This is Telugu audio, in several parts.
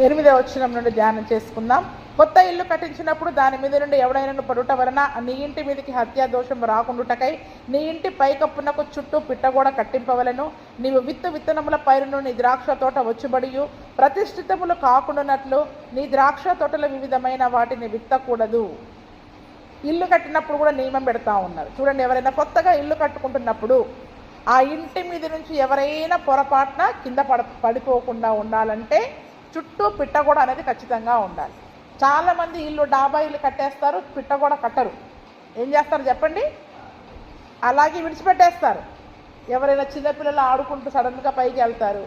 8వ వచనం నుండి ధ్యానం చేసుకుందాం. కొత్త ఇల్లు కట్టించినప్పుడు దాని మీద నుండి ఎవడైనా పడుట వలన నీ ఇంటి మీదకి హత్యా దోషం రాకుండుటకై నీ ఇంటి పైకప్పునకు చుట్టూ పిట్టగోడ కట్టింపవలను. నీవు విత్తనముల పైరును నీ ద్రాక్ష తోట వచ్చుబడియు ప్రతిష్ఠితములు కాకుండానట్లు నీ ద్రాక్ష తోటల వివిధమైన వాటిని విత్తకూడదు. ఇల్లు కట్టినప్పుడు కూడా నియమం పెడతా ఉన్నారు. చూడండి, ఎవరైనా కొత్తగా ఇల్లు కట్టుకుంటున్నప్పుడు ఆ ఇంటి మీద నుంచి ఎవరైనా పొరపాటున కింద పడిపోకుండా ఉండాలంటే చుట్టూ పిట్టగోడ అనేది ఖచ్చితంగా ఉండాలి. చాలామంది ఇల్లు డాబా ఇల్లు కట్టేస్తారు, పిట్టగోడ కట్టరు. ఏం చేస్తారు చెప్పండి? అలాగే విడిచిపెట్టేస్తారు. ఎవరైనా చిన్నపిల్లలు ఆడుకుంటూ సడన్గా పైకి వెళ్తారు,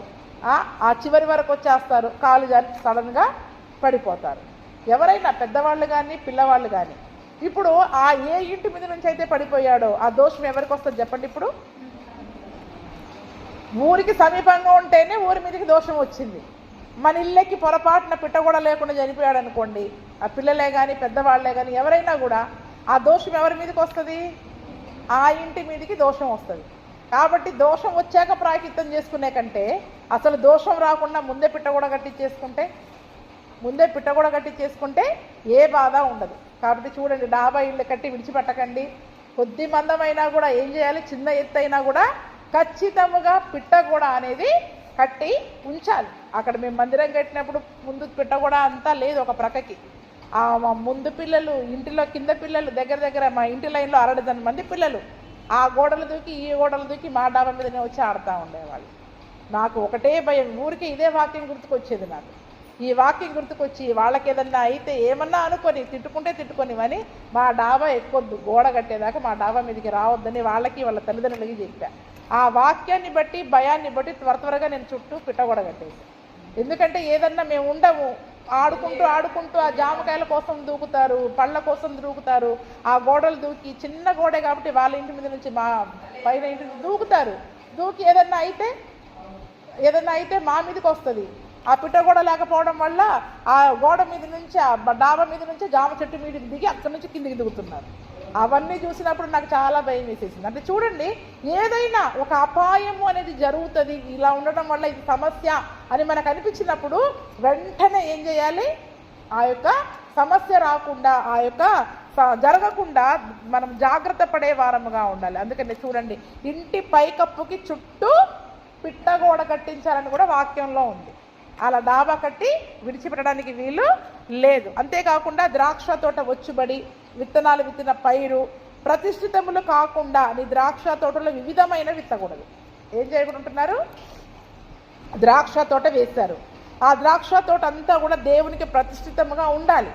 ఆ చివరి వరకు వచ్చేస్తారు, కాలు జారి సడన్గా పడిపోతారు. ఎవరైనా పెద్దవాళ్ళు కానీ పిల్లవాళ్ళు కానీ ఇప్పుడు ఆ ఏ ఇంటి మీద నుంచి అయితే పడిపోయాడో ఆ దోషం ఎవరికి వస్తుంది చెప్పండి? ఇప్పుడు ఊరికి సమీపంగా ఉంటేనే ఊరి మీదకి దోషం వచ్చింది. మన ఇళ్ళకి పొరపాటున పిట్టగోడ లేకుండా చనిపోయాడు అనుకోండి, ఆ పిల్లలే కానీ పెద్దవాళ్లే కానీ ఎవరైనా కూడా ఆ దోషం ఎవరి మీదకి వస్తుంది? ఆ ఇంటి మీదకి దోషం వస్తుంది. కాబట్టి దోషం వచ్చాక ప్రాయశ్చిత్తం చేసుకునే కంటే అసలు దోషం రాకుండా ముందే పిట్టగోడ కట్టించేసుకుంటే ఏ బాధ ఉండదు. కాబట్టి చూడండి, డాబా ఇళ్ళు కట్టి విడిచిపెట్టకండి. కొద్ది మందమైనా కూడా ఏం చేయాలి? చిన్న ఎత్తు అయినా కూడా ఖచ్చితంగా పిట్టగోడ అనేది కట్టి ఉంచాలి. అక్కడ మేము మందిరం కట్టినప్పుడు ముందు పిట్టగోడ అంతా లేదు, ఒక ప్రక్కకి మా ముందు పిల్లలు, ఇంటిలో కింద పిల్లలు, దగ్గర మా ఇంటి లైన్లో 60 మంది పిల్లలు ఆ గోడలు దూకి ఈ గోడలు దూకి మా డాబా మీదనే వచ్చి ఆడుతూ ఉండేవాళ్ళు. నాకు ఒకటే భయం, ఊరికి ఇదే వాక్యం గుర్తుకొచ్చేది. నాకు ఈ వాక్యం గుర్తుకొచ్చి వాళ్ళకి ఏదన్నా అయితే ఏమన్నా అనుకొని తిట్టుకొనివని మా డాబా ఎక్కొద్దు, గోడ కట్టేదాకా మా డాబా మీదకి రావద్దని వాళ్ళకి వాళ్ళ తల్లిదండ్రులకి చెప్పా. ఆ వాక్యాన్ని బట్టి భయాన్ని బట్టి త్వరగా నేను చుట్టూ పిట్టగోడ కట్టేసాను. ఎందుకంటే ఏదన్నా మేము ఉండము, ఆడుకుంటూ ఆ జామకాయల కోసం దూకుతారు, పళ్ళ కోసం దూకుతారు, ఆ గోడలు దూకి చిన్న గోడే కాబట్టి వాళ్ళ ఇంటి మీద నుంచి మా పైన ఇంటి దూకుతారు. దూకి ఏదన్నా అయితే మా మీదకి వస్తుంది. ఆ పిట్టగోడ లేకపోవడం వల్ల ఆ గోడ మీద నుంచి ఆ డాబా మీద నుంచి జామ చెట్టు మీదకి దిగి అక్కడి నుంచి కిందికి దిగుతున్నారు. అవన్నీ చూసినప్పుడు నాకు చాలా భయం వేసేసింది. అంటే చూడండి, ఏదైనా ఒక అపాయము అనేది జరుగుతుంది, ఇలా ఉండడం వల్ల ఇది సమస్య అని మనకు అనిపించినప్పుడు వెంటనే ఏం చేయాలి? ఆ యొక్క సమస్య రాకుండా, ఆ యొక్క జరగకుండా మనం జాగ్రత్త పడే వారముగా ఉండాలి. అందుకని చూడండి, ఇంటి పైకప్పుకి చుట్టూ పిట్టగోడ కట్టించాలని కూడా వాక్యంలో ఉంది. అలా డాబా కట్టి విడిచిపెట్టడానికి వీలు లేదు. అంతేకాకుండా ద్రాక్ష తోట వచ్చుబడి విత్తనాలు విత్తిన పైరు ప్రతిష్ఠితములు కాకుండా నీ ద్రాక్ష తోటలో వివిధమైన విత్తకూడదు. ఏం చేయకుంటున్నారు? ద్రాక్ష తోట వేశారు. ఆ ద్రాక్ష తోట అంతా కూడా దేవునికి ప్రతిష్ఠితముగా ఉండాలి.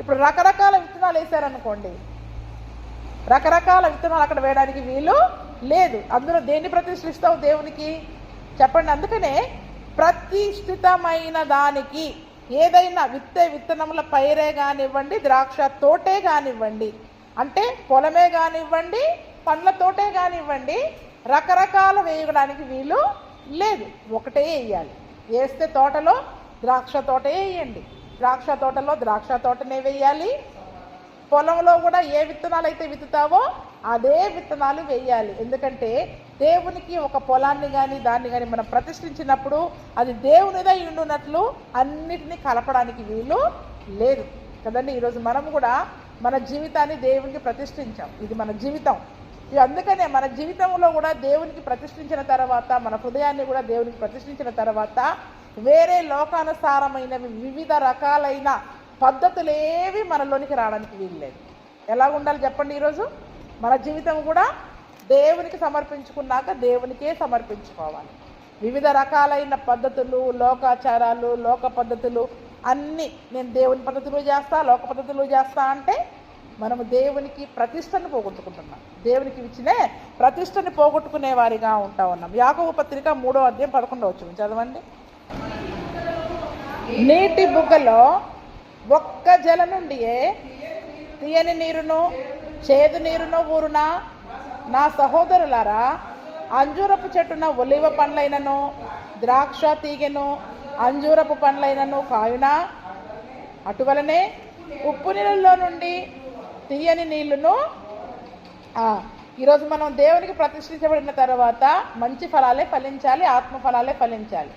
ఇప్పుడు రకరకాల విత్తనాలు వేశారనుకోండి, రకరకాల విత్తనాలు అక్కడ వేయడానికి వీలు లేదు. అందులో దేన్ని ప్రతిష్ఠిస్తావు దేవునికి చెప్పండి? అందుకనే ప్రతిష్ఠితమైన దానికి ఏదైనా విత్తనముల పైరే కానివ్వండి, ద్రాక్ష తోటే కానివ్వండి, అంటే పొలమే కానివ్వండి, పండ్ల తోటే కానివ్వండి, రకరకాల వేయడానికి వీలు లేదు. ఒకటే వేయాలి. వేస్తే తోటలో ద్రాక్ష తోటే వేయండి, ద్రాక్ష తోటలో ద్రాక్ష తోటనే వేయాలి. పొలంలో కూడా ఏ విత్తనాలు అయితే విత్తుతావో అదే విత్తనాలు వేయాలి. ఎందుకంటే దేవునికి ఒక పొలాన్ని కానీ దాన్ని కానీ మనం ప్రతిష్ఠించినప్పుడు అది దేవునిదే ఉండునట్లు అన్నిటినీ కలపడానికి వీలు లేదు కదండి. ఈరోజు మనం కూడా మన జీవితాన్ని దేవునికి ప్రతిష్ఠించాం. ఇది మన జీవితం. అందుకనే మన జీవితంలో కూడా దేవునికి ప్రతిష్ఠించిన తర్వాత, మన హృదయాన్ని కూడా దేవునికి ప్రతిష్ఠించిన తర్వాత వేరే లోకానుసారమైనవి వివిధ రకాలైన పద్ధతులు ఏవి మనలోనికి రావడానికి వీల్లేదు. ఎలా ఉండాలి చెప్పండి? ఈరోజు మన జీవితం కూడా దేవునికి సమర్పించుకున్నాక దేవునికే సమర్పించుకోవాలి. వివిధ రకాలైన పద్ధతులు, లోకాచారాలు, లోక పద్ధతులు అన్నీ నేను దేవుని పద్ధతులు చేస్తా, లోక పద్ధతులు చేస్తా అంటే మనము దేవునికి ప్రతిష్టను పోగొట్టుకుంటున్నాం. దేవునికి ఇచ్చిన ప్రతిష్టని పోగొట్టుకునే వారిగా ఉంటా ఉన్నాం. యాకోబు పత్రిక 3వ అధ్యాయం 11వ వచనం చదవండి. నీటి బుగ్గలో ఒక్క జల నుండియే తీయని నీరును చేదు నీరును ఊరునా? నా సహోదరులారా, అంజూరపు చెట్టున ఒలివ పండ్లైనను ద్రాక్ష తీగెను అంజూరపు పండ్లైనను కాయునా? అటువలనే ఉప్పు నీళ్ళలో నుండి తీయని నీళ్లును. ఈరోజు మనం దేవునికి ప్రతిష్ఠించబడిన తర్వాత మంచి ఫలాలే ఫలించాలి, ఆత్మ ఫలాలే ఫలించాలి.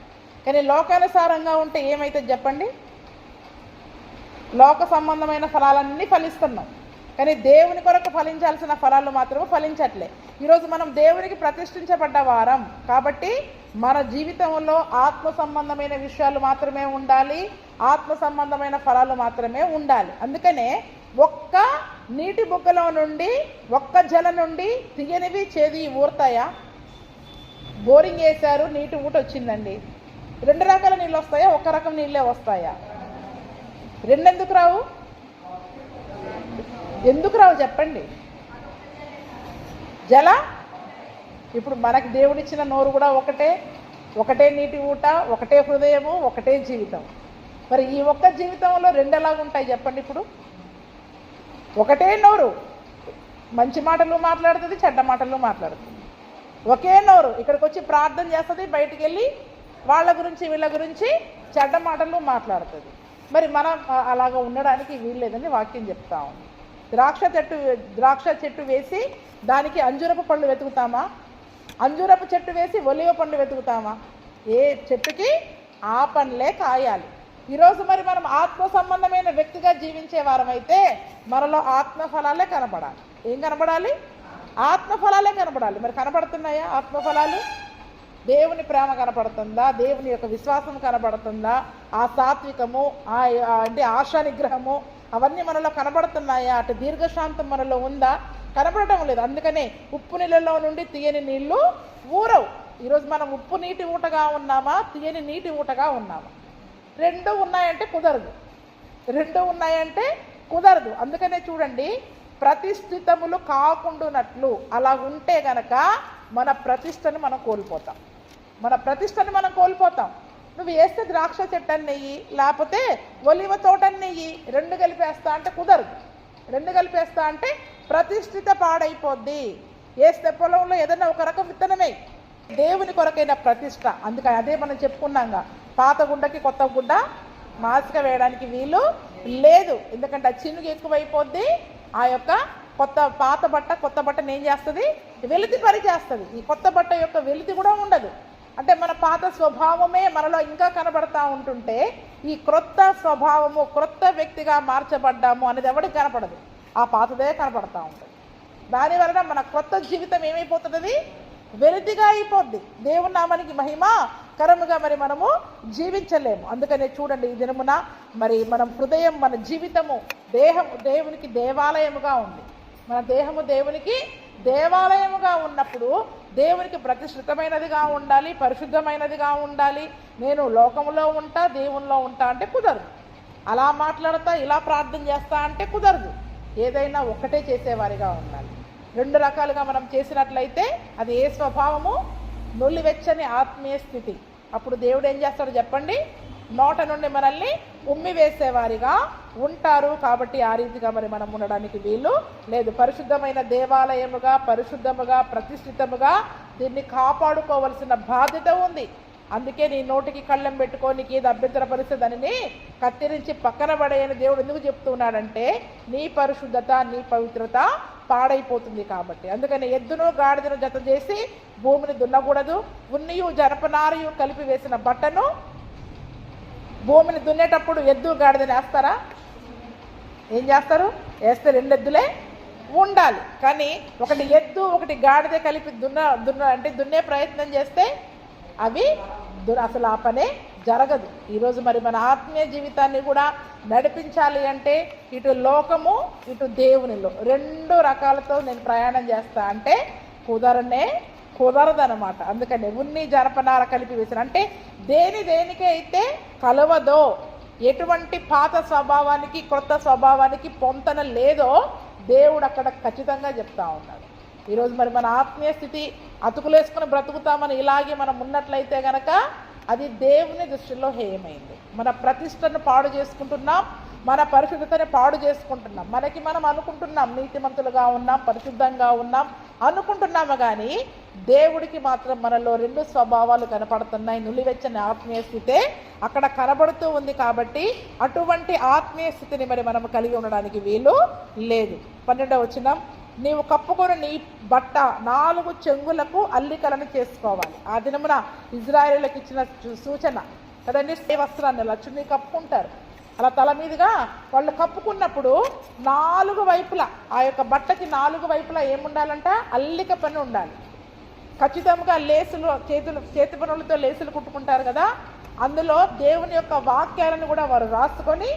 కానీ లోకానుసారంగా ఉంటే ఏమైతే చెప్పండి? లోక సంబంధమైన ఫలాలన్నీ ఫలిస్తున్నాం, కానీ దేవుని కొరకు ఫలించాల్సిన ఫలాలు మాత్రమే ఫలించట్లే. ఈరోజు మనం దేవునికి ప్రతిష్ఠించబడ్డ వారం కాబట్టి మన జీవితంలో ఆత్మ సంబంధమైన విషయాలు మాత్రమే ఉండాలి, ఆత్మ సంబంధమైన ఫలాలు మాత్రమే ఉండాలి. అందుకనే ఒక్క నీటి బుగ్గలో నుండి, ఒక్క జల నుండి తీయనివి చేది ఊరుతాయా? బోరింగ్ వేశారు, నీటి ఊట వచ్చిందండి. 2 రకాల నీళ్ళు వస్తాయా? ఒక్క రకం నీళ్ళే వస్తాయా? 2 ఎందుకు రావు? ఎందుకు రావు చెప్పండి? జల ఇప్పుడు మనకి దేవుడిచ్చిన నోరు కూడా ఒకటే నీటి ఊట, ఒకటే హృదయము, ఒకటే జీవితం. మరి ఈ ఒక్క జీవితంలో 2 ఎలాగుంటాయి చెప్పండి? ఇప్పుడు ఒకటే నోరు, మంచి మాటలు మాట్లాడుతుంది, చెడ్డ మాటలు మాట్లాడుతుంది. ఒకే నోరు ఇక్కడికి వచ్చి ప్రార్థన చేస్తుంది, బయటికి వెళ్ళి వాళ్ళ గురించి వీళ్ళ గురించి చెడ్డ మాటలు మాట్లాడుతుంది. మరి మనం అలాగా ఉండడానికి వీల్లేదని వాక్యం చెప్తా ఉంది. ద్రాక్ష చెట్టు వేసి దానికి అంజూరపు పళ్ళు వెతుకుతామా? అంజూరపు చెట్టు వేసి ఒలివ పండు వెతుకుతామా? ఏ చెట్టుకి ఆ పండ్లే కాయాలి. ఈరోజు మరి మనం ఆత్మ సంబంధమైన వ్యక్తిగా జీవించే వారమైతే మనలో ఆత్మఫలాలే కనపడాలి. ఏం కనపడాలి? ఆత్మఫలాలే కనపడాలి. మరి కనపడుతున్నాయా ఆత్మఫలాలు? దేవుని ప్రేమ కనపడుతుందా? దేవుని యొక్క విశ్వాసం కనపడుతుందా? ఆ సాత్వికము, అంటే ఆశా నిగ్రహము అవన్నీ మనలో కనబడుతున్నాయా? అటు దీర్ఘశాంతం మనలో ఉందా? కనపడటం లేదు. అందుకనే ఉప్పు నీళ్ళలో నుండి తీయని నీళ్లు ఊరవు. ఈరోజు మనం ఉప్పు నీటి ఊటగా ఉన్నామా, తీయని నీటి ఊటగా ఉన్నామా? 2 ఉన్నాయంటే కుదరదు. 2 ఉన్నాయంటే కుదరదు. అందుకనే చూడండి, ప్రతిష్ఠితములు కాకుండానట్లు అలా ఉంటే గనక మన ప్రతిష్టను మనం కోల్పోతాం. మన ప్రతిష్టను మనం కోల్పోతాం. నువ్వు వేస్తే ద్రాక్ష చెట్టని నెయ్యి, లేకపోతే ఒలివ తోటని నెయ్యి, 2 కలిపేస్తా అంటే కుదరదు. 2 కలిపేస్తా అంటే ప్రతిష్ఠిత పాడైపోద్ది. వేస్తే పొలంలో ఏదైనా ఒక రకం విత్తనమే, దేవుని కొరకైన ప్రతిష్ట. అందుకని అదే మనం చెప్పుకున్నాగా, పాత గుడ్డకి కొత్త గుడ్డ మాసిక వేయడానికి వీలు లేదు. ఎందుకంటే ఆ చినుగు ఎక్కువైపోద్ది. ఆ యొక్క కొత్త బట్టను ఏం చేస్తుంది? వెలితి పరిచేస్తుంది. ఈ కొత్త బట్ట యొక్క వెలితి కూడా ఉండదు. అంటే మన పాత స్వభావమే మనలో ఇంకా కనబడతా ఉంటుంటే ఈ క్రొత్త స్వభావము, క్రొత్త వ్యక్తిగా మార్చబడ్డాము అనేది ఎవరికి కనపడదు, ఆ పాతదే కనపడతా ఉంటుంది. దానివలన మన క్రొత్త జీవితం ఏమైపోతున్నది? వెలితిగా అయిపోద్ది. దేవుని నామానికి మహిమ కరముగా మరి మనము జీవించలేము. అందుకనే చూడండి, ఈ దినమున మరి మనం హృదయం, మన జీవితము, దేహము దేవునికి దేవాలయముగా ఉంది. మన దేహము దేవునికి దేవాలయముగా ఉన్నప్పుడు దేవునికి ప్రతిష్ఠితమైనదిగా ఉండాలి, పరిశుద్ధమైనదిగా ఉండాలి. నేను లోకములో ఉంటా, దేవునిలో ఉంటా అంటే కుదరదు. అలా మాట్లాడతా, ఇలా ప్రార్థన చేస్తా అంటే కుదరదు. ఏదైనా ఒక్కటే చేసేవారిగా ఉండాలి. 2 రకాలుగా మనం చేసినట్లయితే అది ఏ స్వభావము? నులివెచ్చని ఆత్మీయ స్థితి. అప్పుడు దేవుడు ఏం చేస్తాడో చెప్పండి? నోట నుండి మనల్ని ఉమ్మి వేసేవారిగా ఉంటారు. కాబట్టి ఆ రీతిగా మరి మనం ఉండడానికి వీలు లేదు. పరిశుద్ధమైన దేవాలయముగా, పరిశుద్ధముగా, ప్రతిష్ఠితముగా దీన్ని కాపాడుకోవలసిన బాధ్యత ఉంది. అందుకే నీ నోటికి కళ్ళెం పెట్టుకోనికి ఏది అభ్యంతర పరిస్థితిని కత్తిరించి పక్కన పడేయని దేవుడు ఎందుకు చెప్తున్నాడంటే నీ పరిశుద్ధత, నీ పవిత్రత పాడైపోతుంది కాబట్టి. అందుకని ఎద్దును గాడిదను జత చేసి భూమిని దున్నకూడదు. ఉన్నియు జనపనారియు కలిపి వేసిన బట్టను భూమిని దున్నేటప్పుడు ఎద్దు గాడిదని వేస్తారా? ఏం చేస్తారు? వేస్తే 2 ఎద్దులే ఉండాలి. కానీ ఒకటి ఎద్దు ఒకటి గాడిద కలిపి దున్నే ప్రయత్నం చేస్తే అవి అసలు ఆ పనే జరగదు. ఈరోజు మరి మన ఆత్మీయ జీవితాన్ని కూడా నడిపించాలి అంటే ఇటు లోకము, ఇటు దేవునిలో 2 రకాలతో నేను ప్రయాణం చేస్తా అంటే కుదరదనమాట. అందుకని ఉన్ని జనపనార కలిపి వేసిన అంటే దేనికి అయితే కలవదో, ఎటువంటి పాత స్వభావానికి క్రొత్త స్వభావానికి పొంతన లేదో దేవుడు అక్కడ ఖచ్చితంగా చెప్తా ఉన్నాడు. ఈరోజు మరి మన ఆత్మీయ స్థితి అతుకులేసుకుని బ్రతుకుతామని ఇలాగే మనం ఉన్నట్లయితే గనక అది దేవుని దృష్టిలో హేయమైంది. మన ప్రతిష్టను పాడు చేసుకుంటున్నాం, మన పరిశుద్ధతని పాడు చేసుకుంటున్నాం. మనకి మనం అనుకుంటున్నాం నీతిమంతులుగా ఉన్నాం, పరిశుద్ధంగా ఉన్నాం అనుకుంటున్నాము, కానీ దేవుడికి మాత్రం మనలో 2 స్వభావాలు కనపడుతున్నాయి. నులివెచ్చని ఆత్మీయ స్థితే అక్కడ కనబడుతూ ఉంది. కాబట్టి అటువంటి ఆత్మీయ స్థితిని మరి మనం కలిగి ఉండడానికి వీలు లేదు. 12వ వచనం, నీవు కప్పుకొని నీ బట్ట 4 చెంగులకు అల్లికలను చేసుకోవాలి. ఆ దినమున ఇజ్రాయేలులకు ఇచ్చిన సూచన కదండి. వస్త్రాన్ని అలా చున్నీ కప్పుకుంటారు. అలా తల మీదుగా వాళ్ళు కప్పుకున్నప్పుడు 4 వైపులా ఆ యొక్క బట్టకి 4 వైపులా ఏముండాలంట, అల్లిక పని ఉండాలి. ఖచ్చితంగా లేసులు చేతి పనులతో లేసులు కుట్టుకుంటారు కదా, అందులో దేవుని యొక్క వాక్యాలను కూడా వారు రాసుకొని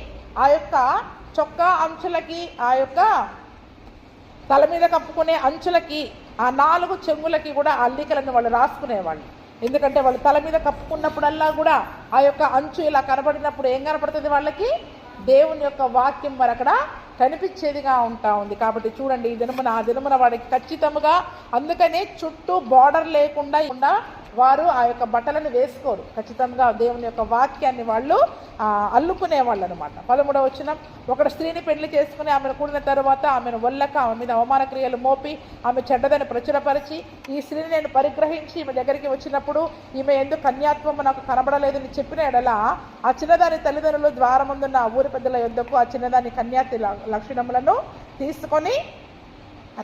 ఆ యొక్క చొక్కా అంచులకి, ఆ యొక్క తల మీద కప్పుకునే అంచులకి, ఆ 4 చెంగులకి కూడా అల్లికలను వాళ్ళు రాసుకునేవాళ్ళు. ఎందుకంటే వాళ్ళు తల మీద కప్పుకున్నప్పుడల్లా కూడా ఆ యొక్క అంచు ఇలా కనబడినప్పుడు ఏం కనపడుతుంది, వాళ్ళకి దేవుని యొక్క వాక్యం మరి అక్కడ కనిపించేదిగా ఉంటా ఉంది. కాబట్టి చూడండి, ఈ దినమున ఆ దినమున వాడికి ఖచ్చితంగా, అందుకనే చుట్టూ బార్డర్ లేకుండా వారు ఆ యొక్క బట్టలను వేసుకోరు. ఖచ్చితంగా దేవుని యొక్క వాక్యాన్ని వాళ్ళు అల్లుకునే వాళ్ళు అనమాట. 13వ వచనం, ఒకడు స్త్రీని పెళ్లి చేసుకుని ఆమెను కూడిన తర్వాత ఆమెను వల్లక ఆమె మీద అవమాన క్రియలు మోపి ఆమె చెడ్డదని ప్రచురపరిచి, ఈ స్త్రీని నేను పరిగ్రహించి ఈమె దగ్గరికి వచ్చినప్పుడు ఈమె ఎందుకు కన్యాత్వం నాకు కనబడలేదని చెప్పిన ఎడల ఆ చిన్నదాని తల్లిదండ్రులు ద్వారముందున్న ఆ ఊరి పెద్దల యొద్దకు ఆ చిన్నదాని కన్యాతి లక్షణములను తీసుకొని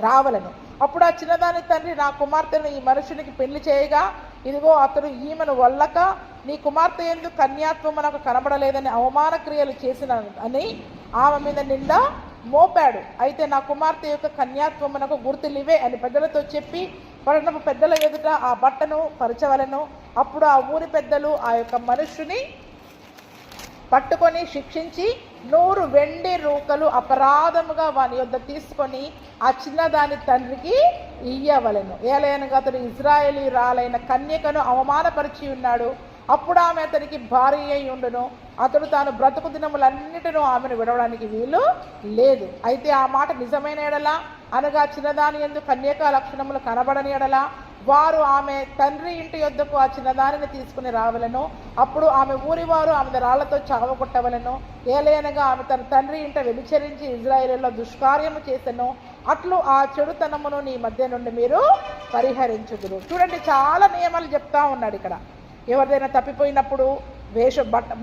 రావలను. అప్పుడు ఆ చిన్నదాని తండ్రి, నా కుమార్తెను ఈ మనుషునికి పెళ్లి చేయగా ఇదిగో అతడు ఈమెను వల్లక నీ కుమార్తె ఎందుకు కన్యాత్వం నాకు కనబడలేదని అవమాన క్రియలు చేసిన అని ఆమె మీద నింద మోపాడు. అయితే నా కుమార్తె యొక్క కన్యాత్వమునకు గుర్తులివే అని పెద్దలతో చెప్పి పట్టణపు పెద్దల ఎదుట ఆ బట్టను పరచవలను. అప్పుడు ఆ ఊరి పెద్దలు ఆ యొక్క మనుష్యుని పట్టుకొని శిక్షించి 100 వెండి రూకలు అపరాధముగా వాని యొద్ద తీసుకొని ఆ చిన్నదాని తండ్రికి ఇయ్యవలెను. ఏలయనగా అతడు ఇజ్రాయేలీయురాలైన కన్యకను అవమానపరిచి ఉన్నాడు. అప్పుడు ఆమె అతనికి భార్య అయి ఉండును. అతడు తాను బ్రతుకు దినములన్నిటినూ ఆమెను విడవడానికి వీలు లేదు. అయితే ఆ మాట నిజమైన ఎడల, అనగా చిన్నదాని యందు కన్యకా లక్షణములు కనబడని ఎడల, వారు ఆమె తండ్రి ఇంటి యొద్దకు ఆ చిన్నదానిని తీసుకుని రావలను. అప్పుడు ఆమె ఊరివారు ఆమె రాళ్లతో చావగొట్టవలను. ఏలయనగా ఆమె తన తండ్రి ఇంట వ్యభిచరించి ఇజ్రాయేలులో దుష్కార్యము చేసెను. అట్లు ఆ చెడుతనమును నీ మధ్య నుండి మీరు పరిహరించుదురు. చూడండి, చాలా నియమాలు చెప్తా ఉన్నాడు ఇక్కడ. ఎవరిదైనా తప్పిపోయినప్పుడు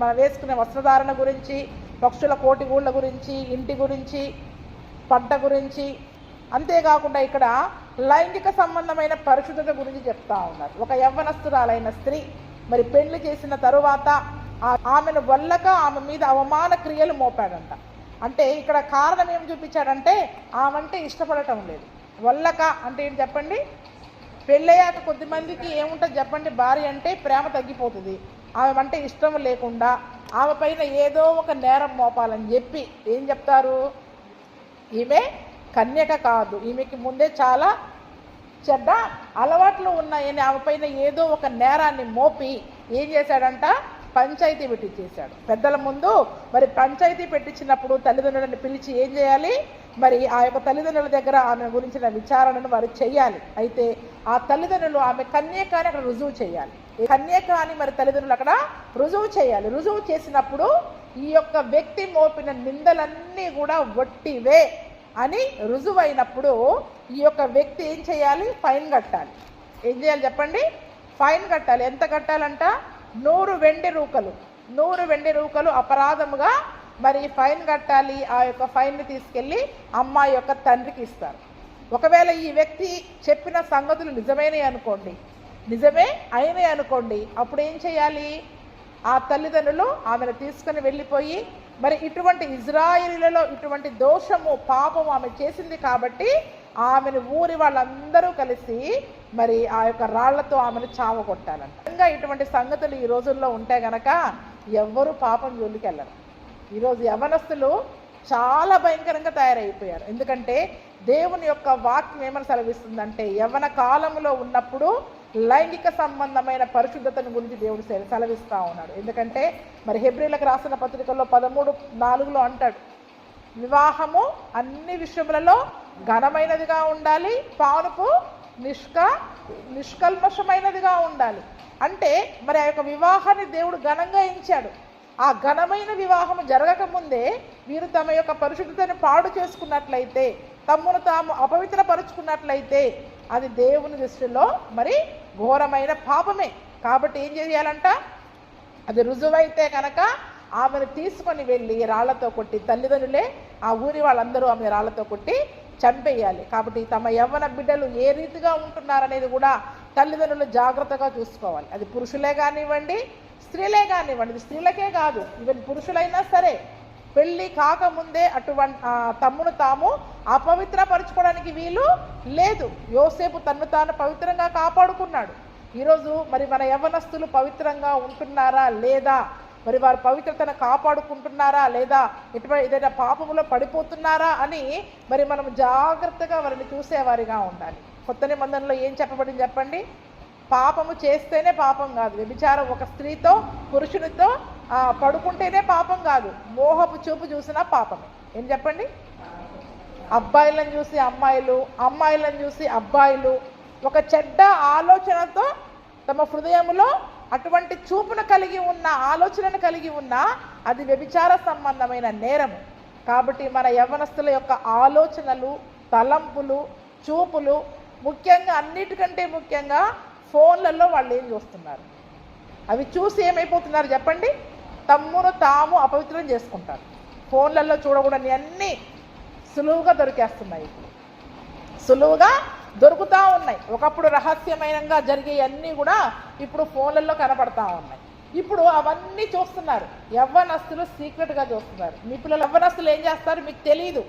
మనం వేసుకునే వస్త్రధారణ గురించి, పక్షుల కోటిగూళ్ళ గురించి, ఇంటి గురించి, పంట గురించి, అంతేకాకుండా ఇక్కడ లైంగిక సంబంధమైన పరిశుద్ధత గురించి చెప్తా ఉన్నారు. ఒక యవ్వనస్తురాలైన స్త్రీ మరి పెళ్లి చేసిన తరువాత ఆమెను వల్లక ఆమె మీద అవమాన క్రియలు మోపాడంట. అంటే ఇక్కడ కారణం ఏం చూపించాడంటే ఆమంటే ఇష్టపడటం లేదు. వల్లక అంటే ఏంటి చెప్పండి? పెళ్ళయ్యాక కొద్దిమందికి ఏముంటుంది చెప్పండి, భార్య అంటే ప్రేమ తగ్గిపోతుంది. ఆమె అంటే ఇష్టం లేకుండా ఆమె పైన ఏదో ఒక నేరం మోపాలని చెప్పి ఏం చెప్తారు, ఈమె కన్యక కాదు, ఈమెకి ముందే చాలా చెడ్డ అలవాట్లు ఉన్నాయని ఆమె పైన ఏదో ఒక నేరాన్ని మోపి ఏం చేశాడంట, పంచాయతీ పెట్టించేశాడు. పెద్దల ముందు మరి పంచాయతీ పెట్టించినప్పుడు తల్లిదండ్రులను పిలిచి ఏం చేయాలి, మరి ఆ యొక్క తల్లిదండ్రుల దగ్గర ఆమె గురించిన విచారణను వారు చేయాలి. అయితే ఆ తల్లిదండ్రులు ఆమె కన్యక అని అక్కడ రుజువు చేయాలి. కన్యక అని మరి తల్లిదండ్రులు అక్కడ రుజువు చేయాలి. రుజువు చేసినప్పుడు ఈ యొక్క వ్యక్తి మోపిన నిందలన్నీ కూడా వట్టివే అని రుజువైనప్పుడు ఈ యొక్క వ్యక్తి ఏం చేయాలి, ఫైన్ కట్టాలి. ఏం చేయాలి చెప్పండి, ఫైన్ కట్టాలి. ఎంత కట్టాలంట, 100 వెండి రూకలు. 100 వెండి రూకలు అపరాధముగా మరి ఫైన్ కట్టాలి. ఆ యొక్క ఫైన్ని తీసుకెళ్ళి అమ్మాయి యొక్క తండ్రికి ఇస్తారు. ఒకవేళ ఈ వ్యక్తి చెప్పిన సంగతులు నిజమైనవి అనుకోండి, నిజమే అయినాయి అనుకోండి, అప్పుడు ఏం చేయాలి, ఆ తల్లిదండ్రులు ఆమెను తీసుకుని వెళ్ళిపోయి మరి ఇటువంటి ఇజ్రాయేలీలలో ఇటువంటి దోషము పాపము ఆమె చేసింది కాబట్టి ఆమెను ఊరి వాళ్ళందరూ కలిసి మరి ఆ యొక్క రాళ్లతో ఆమెను చావగొట్టాలంట. ఇంకా ఇటువంటి సంగతులు ఈ రోజుల్లో ఉంటే గనక ఎవ్వరూ పాపం జోలికి వెళ్ళరు. ఈరోజు యవనస్తులు చాలా భయంకరంగా తయారైపోయారు. ఎందుకంటే దేవుని యొక్క వాక్యం ఏమని సెలవిస్తుందంటే, యవ్వన కాలంలో ఉన్నప్పుడు లైంగిక సంబంధమైన పరిశుద్ధతను గురించి దేవుడు సెలవిస్తూ ఉన్నాడు. ఎందుకంటే మరి హెబ్రీలకు రాసిన పత్రికల్లో 13:4 అంటాడు, వివాహము అన్ని విషయములలో ఘనమైనదిగా ఉండాలి, పానుపు నిష్కల్మషమైనదిగా ఉండాలి. అంటే మరి ఆ యొక్క వివాహాన్ని దేవుడు ఘనంగా ఎంచాడు. ఆ ఘనమైన వివాహము జరగకముందే వీరు తమ యొక్క పరిశుద్ధతను పాడు చేసుకున్నట్లయితే, తమ్మును తాము అపవిత్రపరుచుకున్నట్లయితే అది దేవుని దృష్టిలో మరి ఘోరమైన పాపమే. కాబట్టి ఏం చేయాలంట, అది రుజువైతే కనుక ఆమెను తీసుకొని వెళ్ళి రాళ్లతో కొట్టి, తల్లిదండ్రులే ఆ ఊరి వాళ్ళందరూ ఆమె రాళ్లతో కొట్టి చంపేయాలి. కాబట్టి తమ యవ్వన బిడ్డలు ఏ రీతిగా ఉంటున్నారనేది కూడా తల్లిదండ్రులు జాగ్రత్తగా చూసుకోవాలి. అది పురుషులే కానివ్వండి, స్త్రీలే కానివ్వండి. ఇది స్త్రీలకే కాదు, ఈవెన్ పురుషులైనా సరే పెళ్ళి కాకముందే తమ్మును తాము అపవిత్రపరచుకోవడానికి వీలు లేదు. యోసేపు తన్ను తాను పవిత్రంగా కాపాడుకున్నాడు. ఈరోజు మరి మన యవ్వనస్తులు పవిత్రంగా ఉంటున్నారా లేదా, మరి వారు పవిత్రతను కాపాడుకుంటున్నారా లేదా, ఏదైనా పాపములో పడిపోతున్నారా అని మరి మనం జాగ్రత్తగా వారిని చూసేవారిగా ఉండాలి. కొత్త నిబంధనలో ఏం చెప్పబడింది చెప్పండి? పాపము చేస్తేనే పాపం కాదు, వ్యభిచారం ఒక స్త్రీతో పురుషునితో పడుకుంటేనే పాపం కాదు, మోహపు చూపు చూసినా పాపమే. ఏం చెప్పండి? అబ్బాయిలను చూసి అమ్మాయిలు, అమ్మాయిలను చూసి అబ్బాయిలు ఒక చెడ్డ ఆలోచనతో తమ హృదయంలో అటువంటి చూపును కలిగి ఉన్న, ఆలోచనను కలిగి ఉన్న అది వ్యభిచార సంబంధమైన నేరము. కాబట్టి మన యవ్వనస్తుల యొక్క ఆలోచనలు, తలంపులు, చూపులు, ముఖ్యంగా అన్నిటికంటే ముఖ్యంగా ఫోన్లలో వాళ్ళు ఏం చూస్తున్నారు, అవి చూసి ఏమైపోతున్నారు చెప్పండి? తమ్మును తాము అపవిత్రం చేసుకుంటారు. ఫోన్లలో చూడకూడని అన్నీ సులువుగా దొరికేస్తున్నాయి, సులువుగా దొరుకుతూ ఉన్నాయి. ఒకప్పుడు రహస్యమైనంగా జరిగే అన్నీ కూడా ఇప్పుడు ఫోన్లలో కనపడతా ఉన్నాయి. ఇప్పుడు అవన్నీ చూస్తున్నారు యవ్వనస్తులు, సీక్రెట్గా చూస్తున్నారు. మీ పిల్లలు యవ్వనస్తులు ఏం చేస్తారు మీకు తెలియదు,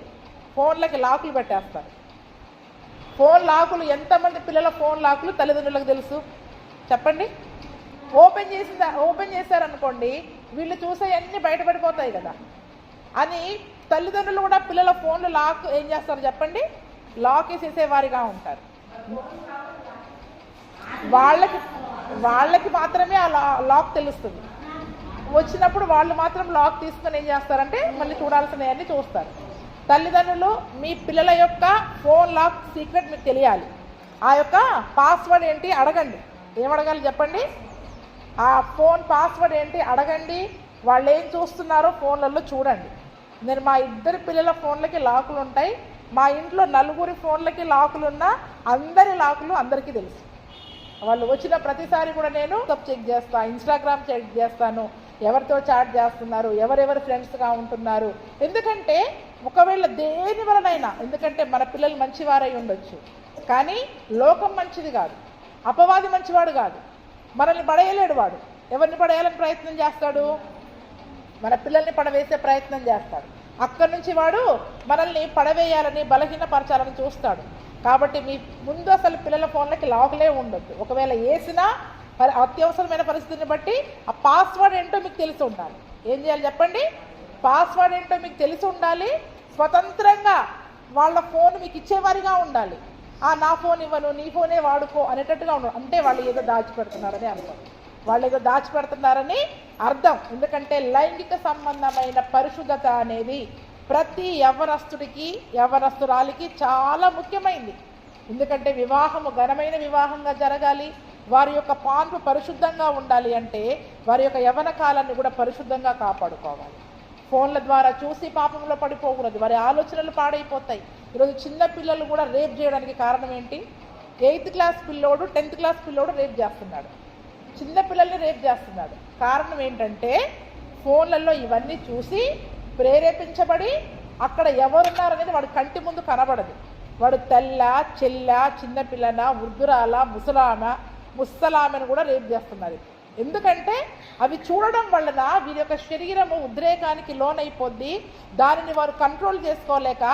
ఫోన్లకి లాకులు పెట్టేస్తారు. ఫోన్ లాకులు ఎంతమంది పిల్లల ఫోన్ లాకులు తల్లిదండ్రులకు తెలుసు చెప్పండి? ఓపెన్ చేశారనుకోండి, వీళ్ళు చూసే అన్నీ బయటపడిపోతాయి కదా అని తల్లిదండ్రులు కూడా పిల్లల ఫోన్లు లాక్ ఏం చేస్తారు చెప్పండి? లాక్ వేసేసేవారిగా ఉంటారు. వాళ్ళకి మాత్రమే ఆ లాక్ తెలుస్తుంది. వచ్చినప్పుడు వాళ్ళు మాత్రం లాక్ తీసుకొని ఏం చేస్తారంటే మళ్ళీ చూడాల్సినవన్నీ చూస్తారు. తల్లిదండ్రులు మీ పిల్లల యొక్క ఫోన్ లాక్ సీక్రెట్ మీకు తెలియాలి. ఆ యొక్క పాస్వర్డ్ ఏంటి అడగండి. ఏమడగాలి చెప్పండి? ఆ ఫోన్ పాస్వర్డ్ ఏంటి అడగండి. వాళ్ళు ఏం చూస్తున్నారో ఫోన్లలో చూడండి. నేను మా ఇద్దరు పిల్లల ఫోన్లకి లాకులు ఉంటాయి. మా ఇంట్లో నలుగురి ఫోన్లకి లాకులున్నా అందరి లాకులు అందరికీ తెలుసు. వాళ్ళు వచ్చిన ప్రతిసారి కూడా నేను చెక్ చేస్తాను, ఇన్స్టాగ్రామ్ చెక్ చేస్తాను, ఎవరితో చాట్ చేస్తున్నారు, ఎవరెవరు ఫ్రెండ్స్గా ఉంటున్నారు. ఎందుకంటే ఒకవేళ దేని వలనైనా, ఎందుకంటే మన పిల్లలు మంచివారై ఉండొచ్చు, కానీ లోకం మంచిది కాదు, అపవాది మంచివాడు కాదు, మనల్ని పడేయలేడు. వాడు ఎవరిని పడేయాలని ప్రయత్నం చేస్తాడు? మన పిల్లల్ని పడవేసే ప్రయత్నం చేస్తాడు. అక్కడి నుంచి వాడు మనల్ని పడవేయాలని, బలహీనపరచాలని చూస్తాడు. కాబట్టి మీ ముందు అసలు పిల్లల ఫోన్లకి లాకులే ఉండొద్దు. ఒకవేళ వేసినా అత్యవసరమైన పరిస్థితిని బట్టి ఆ పాస్వర్డ్ ఏంటో మీకు తెలిసి ఉండాలి. ఏం చేయాలి చెప్పండి? పాస్వర్డ్ ఏంటో మీకు తెలిసి ఉండాలి. స్వతంత్రంగా వాళ్ళ ఫోన్ మీకు ఇచ్చేవారిగా ఉండాలి. నా ఫోన్ ఇవ్వను, నీ ఫోనే వాడుకో అనేటట్టుగా ఉండదు. అంటే వాళ్ళు ఏదో దాచిపెడుతున్నారని అర్థం, వాళ్ళు ఏదో దాచిపెడుతున్నారని అర్థం. ఎందుకంటే లైంగిక సంబంధమైన పరిశుద్ధత అనేది ప్రతి యవ్వనస్తుడికి, యవ్వనస్తురాలికి చాలా ముఖ్యమైనది. ఎందుకంటే వివాహము ఘనమైన వివాహంగా జరగాలి, వారి యొక్క పాన్పు పరిశుద్ధంగా ఉండాలి అంటే వారి యొక్క యవ్వన కాలాన్ని కూడా పరిశుద్ధంగా కాపాడుకోవాలి. ఫోన్ల ద్వారా చూసి పాపంలో పడిపోకూడదు, వారి ఆలోచనలు పాడైపోతాయి. ఈరోజు చిన్న పిల్లలు కూడా రేప్ చేయడానికి కారణం ఏంటి? 8th క్లాస్ పిల్లోడు 10th క్లాస్ పిల్లోడు రేప్ చేస్తున్నాడు, చిన్న పిల్లల్ని రేప్ చేస్తున్నాడు. కారణం ఏంటంటే ఫోన్లలో ఇవన్నీ చూసి ప్రేరేపించబడి అక్కడ ఎవరున్నారనేది వాడు కంటి ముందు కనబడదు. వాడు తెల్ల, చెల్ల, చిన్నపిల్లన, వృద్ధురాల, ముసలామెను కూడా రేప్ చేస్తున్నారు. ఎందుకంటే అవి చూడడం వలన వీరి యొక్క శరీరము ఉద్రేకానికి లోనైపోద్ది. దానిని వారు కంట్రోల్ చేసుకోలేక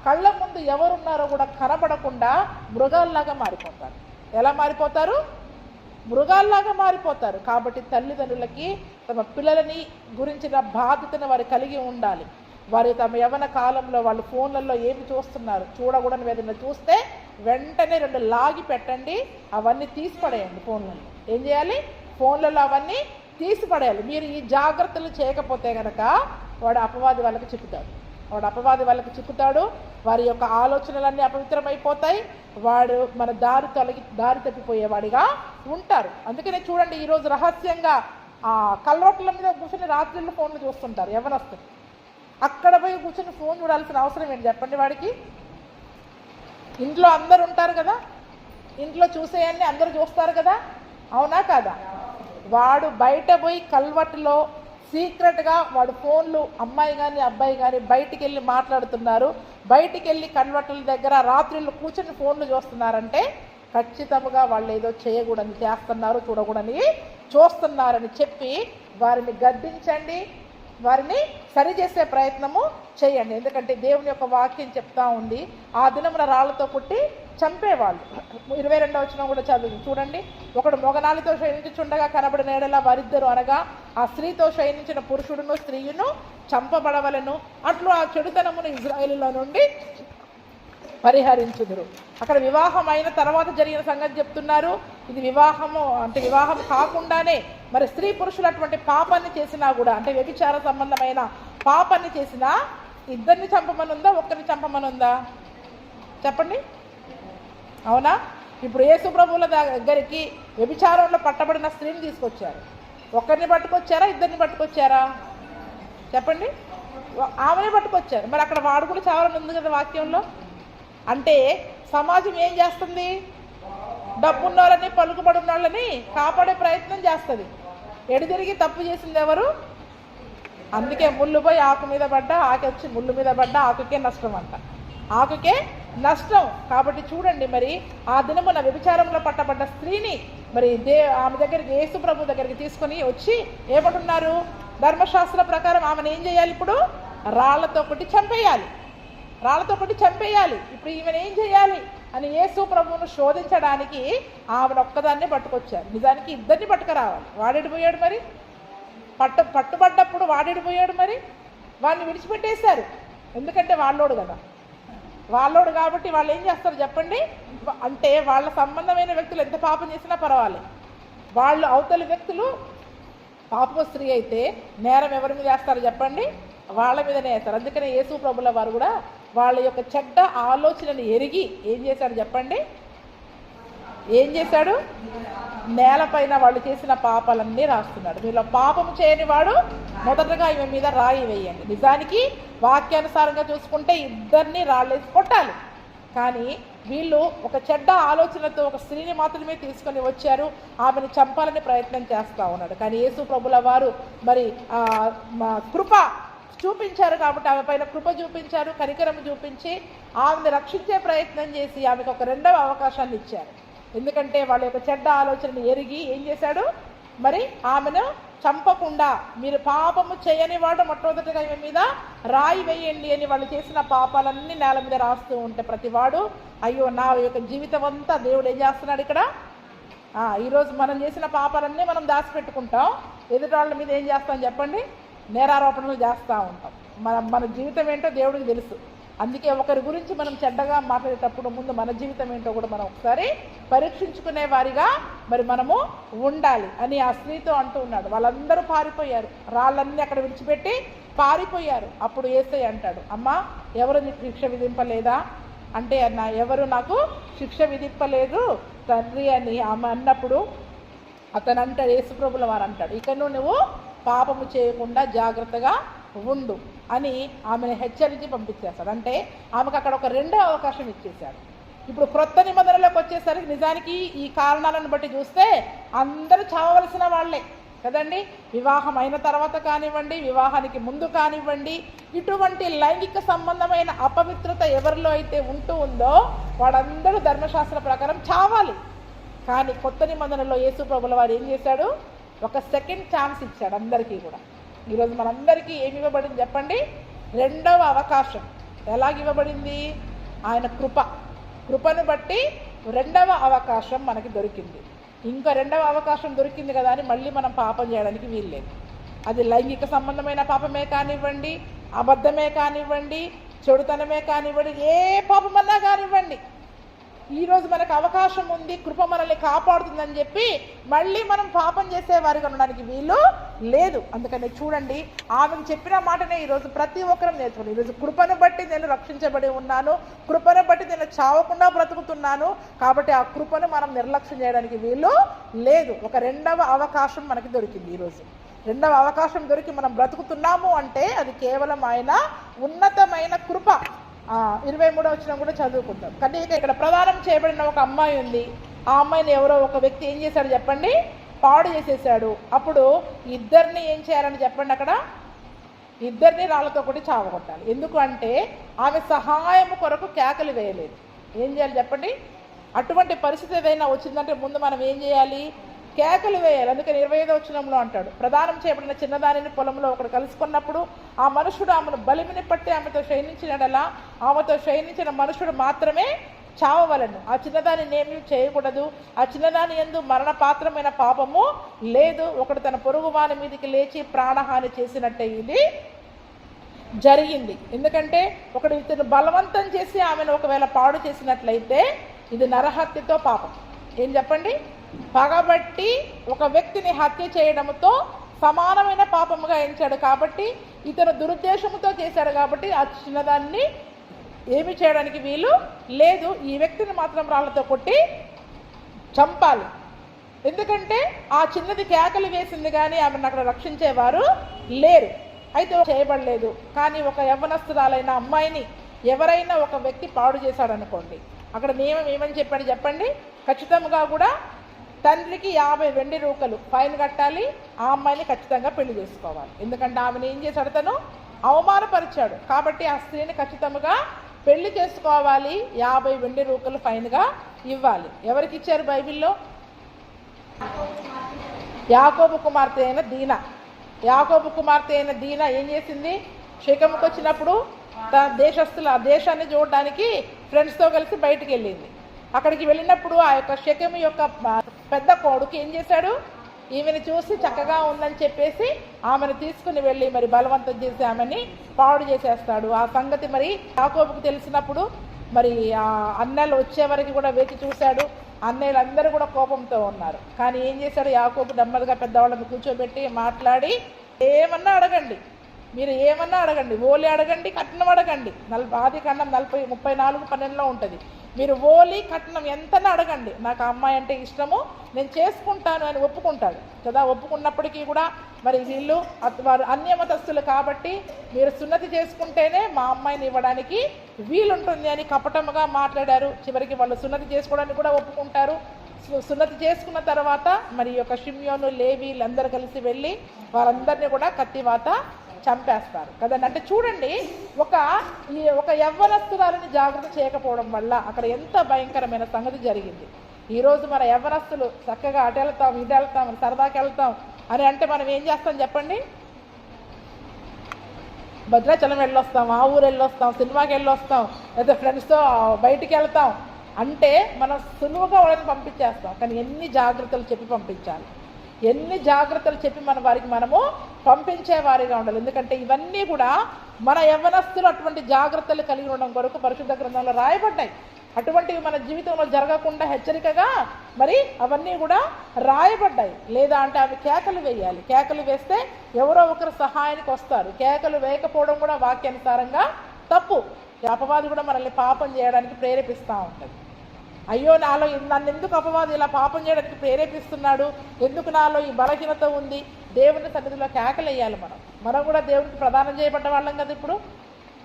కళ్ళ ముందు ఎవరున్నారో కూడా కనబడకుండా మృగాల్లాగా మారిపోతారు. ఎలా మారిపోతారు? మృగాల్లాగా మారిపోతారు. కాబట్టి తల్లిదండ్రులకి తమ పిల్లలని గురించిన బాధ్యతను వారు కలిగి ఉండాలి. వారి తమ యవ్వన కాలంలో వాళ్ళు ఫోన్లలో ఏమి చూస్తున్నారు, చూడకూడని ఏదైనా చూస్తే వెంటనే 2 లాగి పెట్టండి, అవన్నీ తీసి పడేయండి. ఫోన్లలో ఏం చేయాలి? ఫోన్లలో అవన్నీ తీసి పడేయాలి. మీరు ఈ జాగ్రత్తలు చేయకపోతే కనుక వాడు అపవాది వాళ్ళకి చిక్కుతాడు. వారి యొక్క ఆలోచనలన్నీ అపవిత్రమైపోతాయి. వాడు మన దారి తప్పిపోయేవాడిగా ఉంటారు. అందుకనే చూడండి, ఈరోజు రహస్యంగా కల్వట్ల మీద కూర్చొని రాత్రిళ్ళు ఫోన్లు చూస్తుంటారు యవ్వనస్తులు. అక్కడ పోయి కూర్చొని ఫోన్ చూడాల్సిన అవసరం ఏంటి చెప్పండి వాడికి? ఇంట్లో అందరు ఉంటారు కదా, ఇంట్లో చూసేయన్నీ అందరూ చూస్తారు కదా, అవునా కాదా? వాడు బయట పోయి కల్వట్లో సీక్రెట్గా వాడు ఫోన్లు, అమ్మాయి కానీ అబ్బాయి కానీ బయటికి వెళ్ళి మాట్లాడుతున్నారు, బయటికి వెళ్ళి కన్వర్టర్ల దగ్గర రాత్రిళ్ళు కూర్చొని ఫోన్లు చూస్తున్నారంటే ఖచ్చితంగా వాళ్ళు ఏదో చేయకూడని చేస్తున్నారు, చూడకూడని చూస్తున్నారని చెప్పి వారిని గద్దించండి, వారిని సరిచేసే ప్రయత్నము చేయండి. ఎందుకంటే దేవుని యొక్క వాక్యం చెప్తా ఉంది, ఆ దినమున రాళ్లతో కొట్టి చంపేవాళ్ళు. 22వ వచనం కూడా చదువు చూడండి. ఒకడు మొగనాలితో శయనించుచుండగా కనబడిన ఎడల వారిద్దరు అనగా ఆ స్త్రీతో శయనించిన పురుషుడును స్త్రీయును చంపబడవలను, అట్లు ఆ చెడుతనమును ఇజ్రాయేలులో నుండి పరిహరించుదురు. అక్కడ వివాహం అయిన తర్వాత జరిగిన సంగతి చెప్తున్నారు. ఇది వివాహము అంటే వివాహం కాకుండానే మరి స్త్రీ పురుషులు అటువంటి పాపాన్ని చేసినా కూడా, అంటే వ్యభిచార సంబంధమైన పాపాన్ని చేసినా ఇద్దరిని చంపమనుందా, ఒక్కరిని చంపమనుందా చెప్పండి? అవునా? ఇప్పుడు యేసు ప్రభువుల దగ్గరికి వ్యభిచారంలో పట్టబడిన స్త్రీని తీసుకొచ్చారు. ఒక్కరిని పట్టుకొచ్చారా, ఇద్దరిని పట్టుకొచ్చారా చెప్పండి? ఆమెనే పట్టుకొచ్చారు. మరి అక్కడ వాడు కూడా చావాలని ఉంది కదా వాక్యంలో. అంటే సమాజం ఏం చేస్తుంది? డబ్బున్న వాళ్ళని, పలుకుబడిన వాళ్ళని కాపాడే ప్రయత్నం చేస్తుంది. ఎడుదిరిగి తప్పు చేసింది ఎవరు? అందుకే ముళ్ళు పోయి ఆకు మీద పడ్డా, ఆకు వచ్చి ముళ్ళు మీద పడ్డా ఆకుకే నష్టం అంట, ఆకుకే నష్టం. కాబట్టి చూడండి, మరి ఆ దినమున వ్యభిచారంలో పట్టబడ్డ స్త్రీని మరి ఆమె దగ్గరికి, యేసు ప్రభు దగ్గరికి తీసుకొని వచ్చి ఏమంటున్నారు? ధర్మశాస్త్ర ప్రకారం ఆమెను ఏం చేయాలి? ఇప్పుడు రాళ్లతో కొట్టి చంపేయాలి, రాళ్లతో కొట్టి చంపేయాలి. ఇప్పుడు ఈమెను ఏం చేయాలి అని యేసు ప్రభువును శోధించడానికి ఆమెను ఒక్కదాన్నే పట్టుకొచ్చారు. నిజానికి ఇద్దరిని పట్టుకురావాలి. వాడెడిపోయాడు మరి, పట్టుబడ్డప్పుడు వాడెడిపోయాడు మరి, వాడిని విడిచిపెట్టేశారు. ఎందుకంటే వాళ్ళోడు కదా, వాళ్ళోడు కాబట్టి వాళ్ళు ఏం చేస్తారు చెప్పండి? అంటే వాళ్ళ సంబంధమైన వ్యక్తులు ఎంత పాపం చేసినా పర్వాలేదు, వాళ్ళు అవతలి వ్యక్తులు పాప స్త్రీ అయితే నేరం ఎవరి మీద వేస్తారు చెప్పండి? వాళ్ళ మీదనే వేస్తారు. అందుకనే యేసు ప్రభుల వారు కూడా వాళ్ళ యొక్క చెడ్డ ఆలోచనని ఎరిగి ఏం చేశాడు చెప్పండి? ఏం చేశాడు? నేలపైన వాళ్ళు చేసిన పాపాలన్నీ రాస్తున్నాడు. మీలో పాపము చేయని వాడు మొదటగా ఈమె మీద రాయి వేయండి. నిజానికి వాక్యానుసారంగా చూసుకుంటే ఇద్దరిని రాళ్ళేసి కొట్టాలి. కానీ వీళ్ళు ఒక చెడ్డ ఆలోచనతో ఒక స్త్రీని మాత్రమే తీసుకొని వచ్చారు, ఆమెను చంపాలని ప్రయత్నం చేస్తూ ఉన్నాడు. కానీ యేసు ప్రభుల వారు మరి కృప చూపించారు కాబట్టి ఆమె పైన కృప చూపించారు, కనికరం చూపించి ఆమెను రక్షించే ప్రయత్నం చేసి ఆమెకు ఒక రెండవ అవకాశాన్ని ఇచ్చారు. ఎందుకంటే వాళ్ళ యొక్క చెడ్డ ఆలోచనను ఎరిగి ఏం చేశాడు? మరి ఆమెను చంపకుండా మీరు పాపము చేయని వాడు మొట్టమొదటిగా ఈమె మీద రాయి వేయండి అని వాళ్ళు చేసిన పాపాలన్నీ నేల మీద రాస్తూ ఉంటే ప్రతివాడు అయ్యో నా యొక్క జీవితం అంతా దేవుడు ఏం చేస్తున్నాడు ఇక్కడ? ఈరోజు మనం చేసిన పాపాలన్నీ మనం దాచిపెట్టుకుంటాం, ఎదుటి వాళ్ళ మీద ఏం చేస్తాం చెప్పండి? నేరారోపణలు చేస్తూ ఉంటాం. మన జీవితం ఏంటో దేవుడికి తెలుసు. అందుకే ఒకరి గురించి మనం చెడ్డగా మాట్లాడేటప్పుడు ముందు మన జీవితం ఏంటో కూడా మనం ఒకసారి పరీక్షించుకునే వారిగా మరి మనము ఉండాలి అని ఆ స్త్రీతో అంటూ ఉన్నాడు. వాళ్ళందరూ పారిపోయారు, రాళ్ళన్నీ అక్కడ విడిచిపెట్టి పారిపోయారు. అప్పుడు యేసయ్య అంటాడు, అమ్మా ఎవరు నీకు శిక్ష విధింపలేదా అంటే, ఎవరు నాకు శిక్ష విధింపలేదు తండ్రి అని ఆమె అన్నప్పుడు అతను అంటాడు, యేసుప్రభుల వారు అంటాడు, ఇక నువ్వు పాపము చేయకుండా జాగ్రత్తగా ఉండు అని ఆమెను హెచ్చరించి పంపించేస్తాడు. అంటే ఆమెకు అక్కడ ఒక రెండో అవకాశం ఇచ్చేశాడు. ఇప్పుడు క్రొత్త నిబంధనలోకి వచ్చేసరికి నిజానికి ఈ కారణాలను బట్టి చూస్తే అందరూ చావవలసిన వాళ్ళే కదండి. వివాహం అయిన తర్వాత కానివ్వండి, వివాహానికి ముందు కానివ్వండి, ఇటువంటి లైంగిక సంబంధమైన అపవిత్రత ఎవరిలో అయితే ఉంటూ ఉందో వాళ్ళందరూ ధర్మశాస్త్ర ప్రకారం చావాలి. కానీ కొత్త నిబంధనలో యేసు ప్రభుల వారు ఏం చేశాడు? ఒక సెకండ్ ఛాన్స్ ఇచ్చాడు అందరికీ కూడా. ఈరోజు మనందరికీ ఏమి ఇవ్వబడింది చెప్పండి? రెండవ అవకాశం. ఎలాగివ్వబడింది? ఆయన కృపను బట్టి రెండవ అవకాశం మనకి దొరికింది. ఇంకా రెండవ అవకాశం దొరికింది కదా అని మళ్ళీ మనం పాపం చేయడానికి వీల్లేదు. అది లైంగిక సంబంధమైన పాపమే కానివ్వండి, అబద్ధమే కానివ్వండి, చెడుతనమే కానివ్వండి, ఏ పాపమన్నా కానివ్వండి, ఈరోజు మనకు అవకాశం ఉంది, కృప మనల్ని కాపాడుతుందని చెప్పి మళ్ళీ మనం పాపం చేసేవారిగా ఉండడానికి వీలు లేదు. అందుకని చూడండి, ఆమెకు చెప్పిన మాటనే ఈరోజు ప్రతి ఒక్కరం నేర్చుకోండి. ఈరోజు కృపను బట్టి నేను రక్షించబడి ఉన్నాను, కృపను బట్టి నేను చావకుండా బ్రతుకుతున్నాను, కాబట్టి ఆ కృపను మనం నిర్లక్ష్యం చేయడానికి వీలు లేదు. ఒక రెండవ అవకాశం మనకి దొరికింది. ఈరోజు రెండవ అవకాశం దొరికి మనం బ్రతుకుతున్నాము అంటే అది కేవలం ఆయన ఉన్నతమైన కృప. 23వ వచనం కూడా చదువుకుంటాం. కానీ ఇక్కడ ప్రదానం చేయబడిన ఒక అమ్మాయి ఉంది. ఆ అమ్మాయిని ఎవరో ఒక వ్యక్తి ఏం చేశాడు చెప్పండి? పాడు చేసేసాడు. అప్పుడు ఇద్దరిని ఏం చేయాలని చెప్పండి, అక్కడ ఇద్దరిని రాళ్ళతో కొట్టి చావగొట్టాలి. ఎందుకంటే ఆమె సహాయం కొరకు కేకలు వేయలేదు. ఏం చేయాలి చెప్పండి? అటువంటి పరిస్థితి ఏదైనా వచ్చిందంటే ముందు మనం ఏం చేయాలి? కేకలు వేయాలి. అందుకని 25వ వచనంలో అంటాడు, ప్రదానం చేయబడిన చిన్నదానిని పొలంలో ఒకడు కలుసుకున్నప్పుడు ఆ మనుషుడు ఆమెను బలిమిని పట్టి ఆమెతో శయనించినడలా ఆమెతో శయనించిన మనుషుడు మాత్రమే చావవలను. ఆ చిన్నదానిని ఏమీ చేయకూడదు. ఆ చిన్నదాని యందు మరణపాత్రమైన పాపము లేదు. ఒకడు తన పొరుగు వాని మీదకి లేచి ప్రాణహాని చేసినట్టే ఇది జరిగింది. ఎందుకంటే ఒకడు ఇతను బలవంతం చేసి ఆమెను ఒకవేళ పాడు చేసినట్లయితే ఇది నరహత్యతో పాపం. ఏం చెప్పండి? పగబట్టి ఒక వ్యక్తిని హత్య చేయడంతో సమానమైన పాపముగా ఎంచాడు. కాబట్టి ఇతను దురుద్దేశంతో చేశాడు. కాబట్టి ఆ చిన్నదాన్ని ఏమి చేయడానికి వీలు లేదు. ఈ వ్యక్తిని మాత్రం రాళ్లతో కొట్టి చంపాలి. ఎందుకంటే ఆ చిన్నది కేకలు వేసింది కానీ ఆమెను అక్కడ రక్షించేవారు లేరు. అయితే చేయబడలేదు. కానీ ఒక యవ్వనస్తురాలైన అమ్మాయిని ఎవరైనా ఒక వ్యక్తి పాడు చేశాడు అనుకోండి, అక్కడ నియమం ఏమని చెప్పండి? ఖచ్చితంగా కూడా తండ్రికి 50 వెండి రూకలు ఫైన్ కట్టాలి. ఆ అమ్మాయిని ఖచ్చితంగా పెళ్లి చేసుకోవాలి. ఎందుకంటే ఆమెను ఏం చేశాడు? తను అవమానపరిచాడు. కాబట్టి ఆ స్త్రీని ఖచ్చితంగా పెళ్లి చేసుకోవాలి. 50 వెండి రూకలు ఫైన్గా ఇవ్వాలి. ఎవరికి ఇచ్చారు బైబిల్లో? యాకోబు కుమార్తె అయిన దీనా. యాకోబు కుమార్తె అయిన దీనా ఏం చేసింది? షెకెముకు వచ్చినప్పుడు తన దేశస్తుల దేశాన్ని చూడడానికి ఫ్రెండ్స్తో కలిసి బయటికి వెళ్ళింది. అక్కడికి వెళ్ళినప్పుడు ఆ యొక్క షెకెము యొక్క పెద్ద కొడుకు ఏం చేశాడు? ఈమెను చూసి చక్కగా ఉందని చెప్పేసి ఆమెను తీసుకుని వెళ్ళి మరి బలవంతం చేసి ఆమెని పాడు చేసేస్తాడు. ఆ సంగతి మరి యాకోబుకు తెలిసినప్పుడు మరి ఆ అన్నలు వచ్చే వరకు కూడా వేచి చూశాడు. అన్నయ్యలందరూ కూడా కోపంతో ఉన్నారు. కానీ ఏం చేశాడు? యాకోబు నెమ్మదిగా పెద్దవాళ్ళని కూర్చోబెట్టి మాట్లాడి, ఏమన్నా అడగండి, మీరు ఏమన్నా అడగండి, ఓలి అడగండి, కట్నం అడగండి. ఆదికాండం 34:12 ఉంటుంది. మీరు ఓలి కట్నం ఎంతనా అడగండి, నాకు ఆ అమ్మాయి అంటే ఇష్టము, నేను చేసుకుంటాను అని ఒప్పుకుంటాడు కదా. ఒప్పుకున్నప్పటికీ కూడా మరి వీళ్ళు వారు అన్యమతస్తులు కాబట్టి మీరు సున్నతి చేసుకుంటేనే మా అమ్మాయిని ఇవ్వడానికి వీలుంటుంది అని కపటముగా మాట్లాడారు. చివరికి వాళ్ళు సున్నతి చేసుకోవడానికి కూడా ఒప్పుకుంటారు. సున్నతి చేసుకున్న తర్వాత మరి యొక్క షిమ్యోను, లేవి వీళ్ళందరూ కలిసి వెళ్ళి వారందరినీ కూడా కత్తివాత చంపేస్తారు కదండి. అంటే చూడండి, ఒక యవ్వనస్తురాలని జాగ్రత్త చేయకపోవడం వల్ల అక్కడ ఎంత భయంకరమైన సంగతి జరిగింది. ఈరోజు మన యవ్వనస్తులు చక్కగా అటు వెళ్తాం, ఇటు వెళ్తాం, సరదాకి వెళ్తాం అని అంటే మనం ఏం చేస్తాం చెప్పండి? భద్రాచలం వెళ్ళొస్తాం, ఆ ఊరు వెళ్ళొస్తాం, సినిమాకి వెళ్ళొస్తాం, లేదా ఫ్రెండ్స్తో బయటికి వెళ్తాం అంటే మనం సులువుగా వాళ్ళని పంపించేస్తాం. కానీ ఎన్ని జాగ్రత్తలు చెప్పి పంపించాలి, ఎన్ని జాగ్రత్తలు చెప్పి వారికి మనము పంపించే వారిగా ఉండాలి. ఎందుకంటే ఇవన్నీ కూడా మన యవ్వనస్తులు అటువంటి జాగ్రత్తలు కలిగి ఉండడం కొరకు పరిశుద్ధ గ్రంథంలో రాయబడ్డాయి. అటువంటివి మన జీవితంలో జరగకుండా హెచ్చరికగా మరి అవన్నీ కూడా రాయబడ్డాయి. లేదా అంటే అవి కేకలు వేయాలి. కేకలు వేస్తే ఎవరో ఒకరు సహాయానికి వస్తారు. కేకలు వేయకపోవడం కూడా వాక్యానుసారంగా తప్పు. అపవాది కూడా మనల్ని పాపం చేయడానికి ప్రేరేపిస్తూ ఉంటుంది. అయ్యో నాలో నన్ను ఎందుకు అపవాది ఇలా పాపం చేయడానికి ప్రేరేపిస్తున్నాడు, ఎందుకు నాలో ఈ బలహీనత ఉంది? దేవుని సన్నిధిలో కేకలు వేయాలి. మనం కూడా దేవునికి ప్రదానం చేయబడ్డ వాళ్ళం కదా. ఇప్పుడు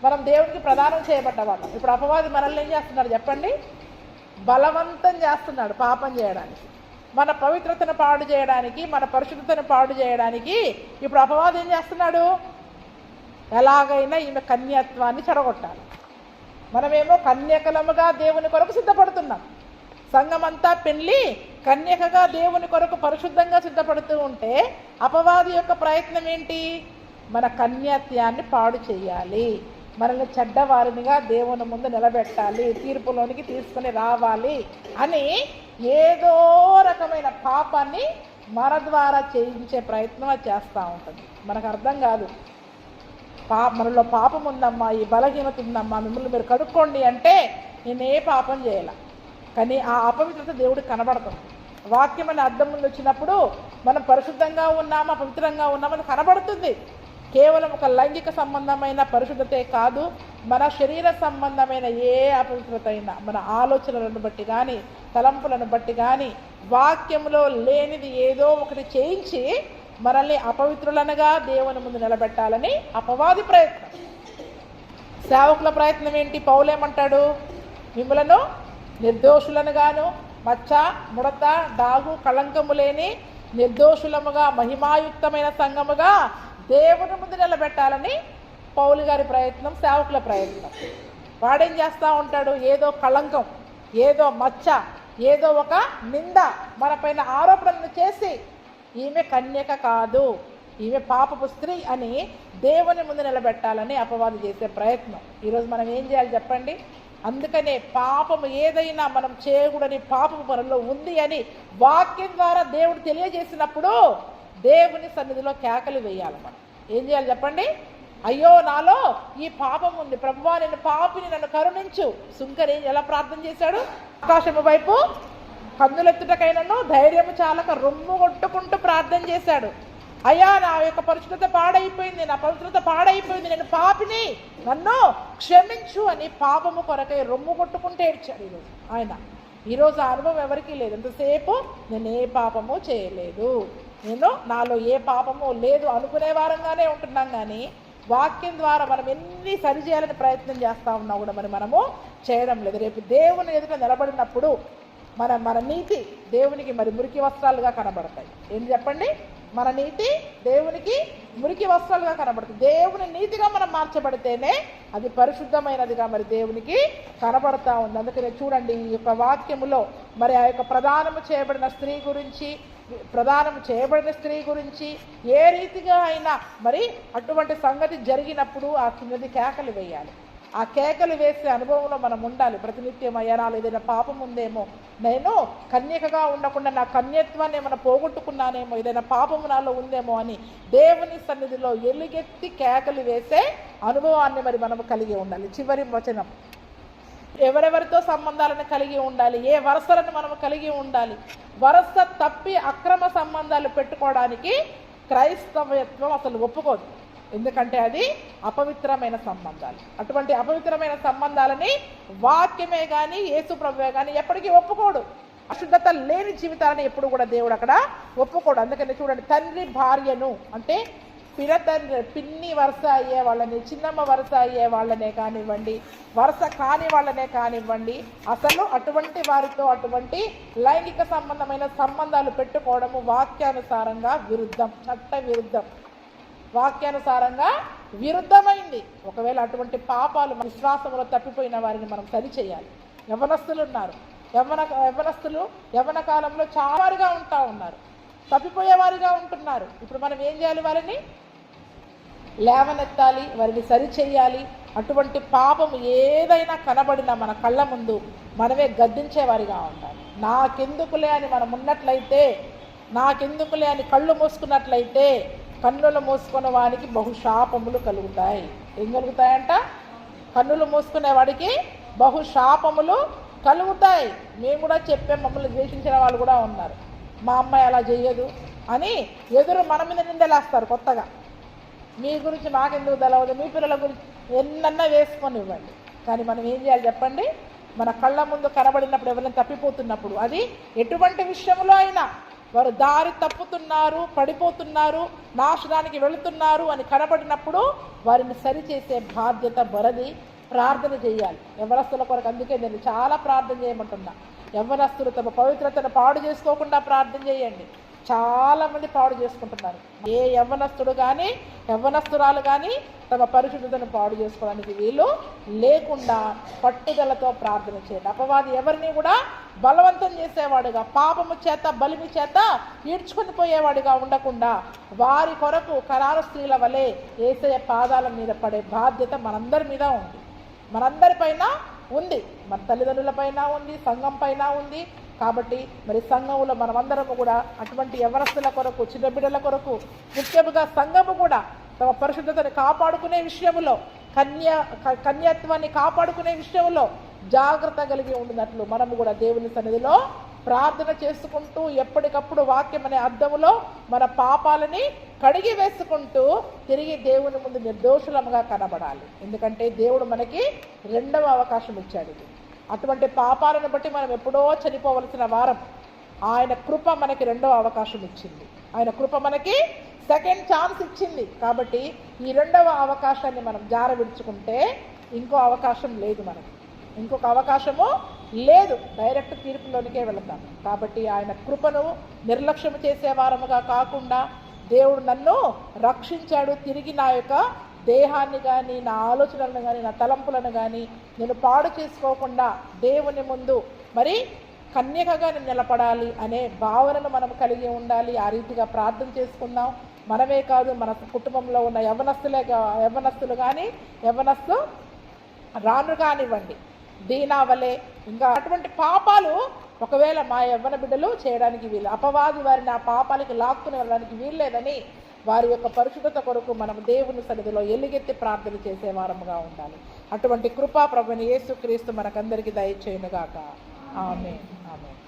మనం దేవునికి ప్రదానం చేయబడ్డ వాళ్ళం. ఇప్పుడు అపవాది మనల్ని ఏం చేస్తున్నాడు చెప్పండి? బలవంతం చేస్తున్నాడు పాపం చేయడానికి, మన పవిత్రతను పాడు చేయడానికి, మన పరిశుద్ధతను పాడు చేయడానికి. ఇప్పుడు అపవాది ఏం చేస్తున్నాడు? ఎలాగైనా ఈమె కన్యత్వాన్ని చెడగొట్టాలి. మనమేమో కన్యకలముగా దేవుని కొరకు సిద్ధపడుతున్నాం. సంఘమంతా పెళ్ళి కన్యకగా దేవుని కొరకు పరిశుద్ధంగా సిద్ధపడుతూ ఉంటే అపవాది యొక్క ప్రయత్నం ఏంటి? మన కన్యత్వాన్ని పాడు చేయాలి, మనల్ని చెడ్డవారినిగా దేవుని ముందు నిలబెట్టాలి, తీర్పులోనికి తీసుకుని రావాలి అని ఏదో రకమైన పాపాన్ని మన ద్వారా చేయించే ప్రయత్నం చేస్తూ ఉంటుంది. మనకు అర్థం కాదు. మనలో పాపం ఉందమ్మా, ఈ బలహీనత ఉందమ్మా, మిమ్మల్ని మీరు కడుక్కోండి అంటే నేనే పాపం చేయాల. కానీ ఆ అపవిత్రత దేవుడికి కనబడుతుంది. వాక్యం అనే అర్థం ముందు వచ్చినప్పుడు మనం పరిశుద్ధంగా ఉన్నామా, పవిత్రంగా ఉన్నామని కనబడుతుంది. కేవలం ఒక లైంగిక సంబంధమైన పరిశుద్ధతే కాదు, మన శరీర సంబంధమైన ఏ అపవిత్రత అయినా, మన ఆలోచనలను బట్టి కానీ, తలంపులను బట్టి కానీ, వాక్యంలో లేనిది ఏదో ఒకటి చేయించి మనల్ని అపవిత్రులనగా దేవుని ముందు నిలబెట్టాలని అపవాది ప్రయత్నం. సేవకుల ప్రయత్నం ఏంటి? పౌలేమంటాడు? మిమ్మలను నిర్దోషులను గాను, మచ్చ, ముడత, డాగు, కళంకము లేని నిర్దోషులముగా మహిమాయుక్తమైన సంఘముగా దేవుని ముందు నిలబెట్టాలని పౌలు గారి ప్రయత్నం, సేవకుల ప్రయత్నం. వాడేం చేస్తూ ఉంటాడు? ఏదో కళంకం, ఏదో మచ్చ, ఏదో ఒక నింద మన పైన ఆరోపణలు చేసి ఈమె కన్యక కాదు, ఈమె పాపపు స్త్రీ అని దేవుని ముందు నిలబెట్టాలని అపవాది చేసే ప్రయత్నం. ఈరోజు మనం ఏం చేయాలి చెప్పండి? అందుకనే పాపము ఏదైనా మనం చేయకూడని పాపము మనలో ఉంది అని వాక్యం ద్వారా దేవుడు తెలియజేసినప్పుడు దేవుని సన్నిధిలో కేకలు వేయాలి. మనం ఏం చేయాలి చెప్పండి? అయ్యో నాలో ఈ పాపం ఉంది ప్రభువా, నేను పాపిని, నన్ను కరుణించు. సుంకరి ఎలా ప్రార్థన చేశాడు? ఆకాశము వైపు కన్నులెత్తుటకైనను ధైర్యము చాలక రొమ్ము కొట్టుకుంటూ ప్రార్థన చేశాడు. అయ్యా నా యొక్క పరిశుద్ధత పాడైపోయింది, నా పవిత్రత పాడైపోయింది, నేను పాపిని, నన్ను క్షమించు అని పాపము కొరకై రొమ్ము కొట్టుకుంటూ ఏడ్చాడు ఈరోజు ఆయన. ఈరోజు ఆ అనుభవం ఎవరికీ లేదు. ఎంతసేపు నేను ఏ పాపము చేయలేదు, నేను నాలో ఏ పాపము లేదు అనుకునే వారంగానే ఉంటున్నాం. కానీ వాక్యం ద్వారా మనం ఎన్ని సరిచేయాలని ప్రయత్నం చేస్తూ ఉన్నా కూడా మనము చేయడం లేదు. రేపు దేవుని ఎదుట నిలబడినప్పుడు మన నీతి దేవునికి మురికి వస్త్రాలుగా కనబడతాయి. ఏం చెప్పండి? మన నీతి దేవునికి మురికి వస్త్రాలుగా కనబడుతుంది. దేవుని నీతిగా మనం మార్చబడితేనే అది పరిశుద్ధమైనదిగా దేవునికి కనబడతా ఉంది. అందుకనే చూడండి ఈ యొక్క వాక్యములో ఆ యొక్క ప్రదానము చేయబడిన స్త్రీ గురించి ఏ రీతిగా అయినా అటువంటి సంగతి జరిగినప్పుడు ఆ కిందది కేకలు వేయాలి. ఆ కేకలు వేసే అనుభవంలో మనం ఉండాలి. ప్రతినిత్యం అయ్యానాలు ఏదైనా పాపం ఉందేమో, నేను కన్యకగా ఉండకుండా నా కన్యత్వాన్ని ఏమైనా పోగొట్టుకున్నానేమో, ఏదైనా పాపము నాలో ఉందేమో అని దేవుని సన్నిధిలో ఎలుగెత్తి కేకలు వేసే అనుభవాన్ని మనము కలిగి ఉండాలి. చివరి వచనం, ఎవరెవరితో సంబంధాలను కలిగి ఉండాలి, ఏ వరసలను మనము కలిగి ఉండాలి. వరస తప్పి అక్రమ సంబంధాలు పెట్టుకోవడానికి క్రైస్తవత్వం అసలు ఒప్పుకోదు. ఎందుకంటే అది అపవిత్రమైన సంబంధాలు. అటువంటి అపవిత్రమైన సంబంధాలని వాక్యమే కానీ యేసు ప్రభువే కానీ ఎప్పటికీ ఒప్పుకోడు. అశుద్ధత లేని జీవితాలని ఎప్పుడు కూడా దేవుడు అక్కడ ఒప్పుకోడు. అందుకని చూడండి, తండ్రి భార్యను అంటే పిన్ని వరుస అయ్యే వాళ్ళని, చిన్నమ్మ వరుస అయ్యే వాళ్ళనే కానివ్వండి, వరుస కాని వాళ్ళనే కానివ్వండి, అసలు అటువంటి వారితో అటువంటి లైంగిక సంబంధమైన సంబంధాలు పెట్టుకోవడము వాక్యానుసారంగా విరుద్ధం, చట్ట విరుద్ధం, వాక్యానుసారంగా విరుద్ధమైంది. ఒకవేళ అటువంటి పాపాలు విశ్వాసంలో తప్పిపోయిన వారిని మనం సరిచేయాలి. యవ్వనస్తులు ఉన్నారు, యవ్వనస్తులు యవ్వన కాలంలో చాలాగా ఉన్నారు, తప్పిపోయేవారిగా ఉంటున్నారు. ఇప్పుడు మనం ఏం చేయాలి? వారిని లేవనెత్తాలి, వారిని సరిచేయాలి. అటువంటి పాపము ఏదైనా కనబడినా మన కళ్ళ ముందు మనమే గద్దించేవారిగా ఉండాలి. నాకెందుకులే అని మనం ఉన్నట్లయితే, నాకెందుకులే అని కళ్ళు మూసుకున్నట్లయితే కన్నులు మూసుకునే వాడికి బహుశాపములు కలుగుతాయి. ఏం కలుగుతాయంట? కన్నులు మూసుకునే వాడికి బహుశాపములు కలుగుతాయి. మేము కూడా చెప్పాం, మమ్మల్ని ద్వేషించిన వాళ్ళు కూడా ఉన్నారు. మా అమ్మాయి అలా చెయ్యదు అని ఎదురు మన మీద నిందలేస్తారు కొత్తగా. మీ గురించి మాకెందుకు తెలవదు, మీ పిల్లల గురించి ఎన్నన్నా వేసుకొని ఇవ్వండి. కానీ మనం ఏం చేయాలి చెప్పండి? మన కళ్ళ ముందు కనబడినప్పుడు, ఎవరైనా తప్పిపోతున్నప్పుడు, అది ఎటువంటి విషయంలో అయినా వారు దారి తప్పుతున్నారు, పడిపోతున్నారు, నాశనానికి వెళుతున్నారు అని కనబడినప్పుడు వారిని సరిచేసే బాధ్యత మనది. ప్రార్థన చేయాలి యవ్వనస్తుల కొరకు. అందుకే నేను చాలా ప్రార్థన చేయమంటున్నా. యవ్వనస్తులు తమ పవిత్రతను పాడు చేసుకోకుండా ప్రార్థన చేయండి. చాలామంది పాడు చేసుకుంటున్నారు. ఏ యవ్వనస్తుడు కానీ యవ్వనస్తురాలు కానీ తమ పరిశుద్ధతను పాడు చేసుకోవడానికి వీలు లేకుండా పట్టుదలతో ప్రార్థన చేయండి. అపవాది ఎవరిని కూడా బలవంతం చేసేవాడుగా, పాపము చేత బలిమి చేత ఈడ్చుకొని పోయేవాడిగా ఉండకుండా వారి కొరకు ఖరారు స్త్రీల వలె యేసయ్య పాదాల మీద పడే బాధ్యత మనందరి మీద ఉంది, మనందరిపైన ఉంది, మన తల్లిదండ్రుల పైన ఉంది, సంఘం పైన ఉంది. కాబట్టి సంఘంలో మనమందరము కూడా అటువంటి యవ్వనస్తుల కొరకు, చిన్న బిడ్డల కొరకు, ముఖ్యంగా సంఘము కూడా తమ పరిశుద్ధతను కాపాడుకునే విషయంలో, కన్యత్వాన్ని కాపాడుకునే విషయంలో జాగ్రత్త కలిగి ఉండినట్లు మనము కూడా దేవుని సన్నిధిలో ప్రార్థన చేసుకుంటూ ఎప్పటికప్పుడు వాక్యం అనే అద్దములో మన పాపాలని కడిగి వేసుకుంటూ తిరిగి దేవుని ముందు నిర్దోషులముగా కనబడాలి. ఎందుకంటే దేవుడు మనకి రెండవ అవకాశం ఇచ్చాడు. అటువంటి పాపాలను బట్టి మనం ఎప్పుడో చనిపోవలసిన వారం, ఆయన కృప మనకి రెండవ అవకాశం ఇచ్చింది. ఆయన కృప మనకి సెకండ్ ఛాన్స్ ఇచ్చింది. కాబట్టి ఈ రెండవ అవకాశాన్ని మనం జార విడుచుకుంటే ఇంకో అవకాశం లేదు, మనకి ఇంకొక అవకాశము లేదు, డైరెక్ట్ తీర్పులోనికే వెళతాం. కాబట్టి ఆయన కృపను నిర్లక్ష్యం చేసేవారముగా కాకుండా దేవుడు నన్ను రక్షించాడు, తిరిగి నా యొక్క దేహాన్ని కానీ, నా ఆలోచనలను కానీ, నా తలంపులను కానీ నేను పాడు చేసుకోకుండా దేవుని ముందు మరి కన్యకగా నిలబడాలి అనే భావనను మనం కలిగి ఉండాలి. ఆ రీతిగా ప్రార్థన చేసుకుందాం. మనమే కాదు, మన కుటుంబంలో ఉన్న యవ్వనస్తులు కానీ, యవ్వనస్తు రాను కానివ్వండి, దీనా వలె ఇంకా అటువంటి పాపాలు ఒకవేళ మా యవ్వన బిడ్డలు చేయడానికి వీలు, అపవాది వారిని ఆ పాపాలకి లాక్కుని వెళ్ళడానికి వీల్లేదని వారి యొక్క పరిశుద్ధత కొరకు మనం దేవుని సన్నిధిలో ఎలుగెత్తి ప్రార్థన చేసేవారముగా ఉండాలి. అటువంటి కృపా ప్రభువైన యేసుక్రీస్తు మనకందరికీ దయచేయునుగాక. ఆమేన్. ఆమేన్.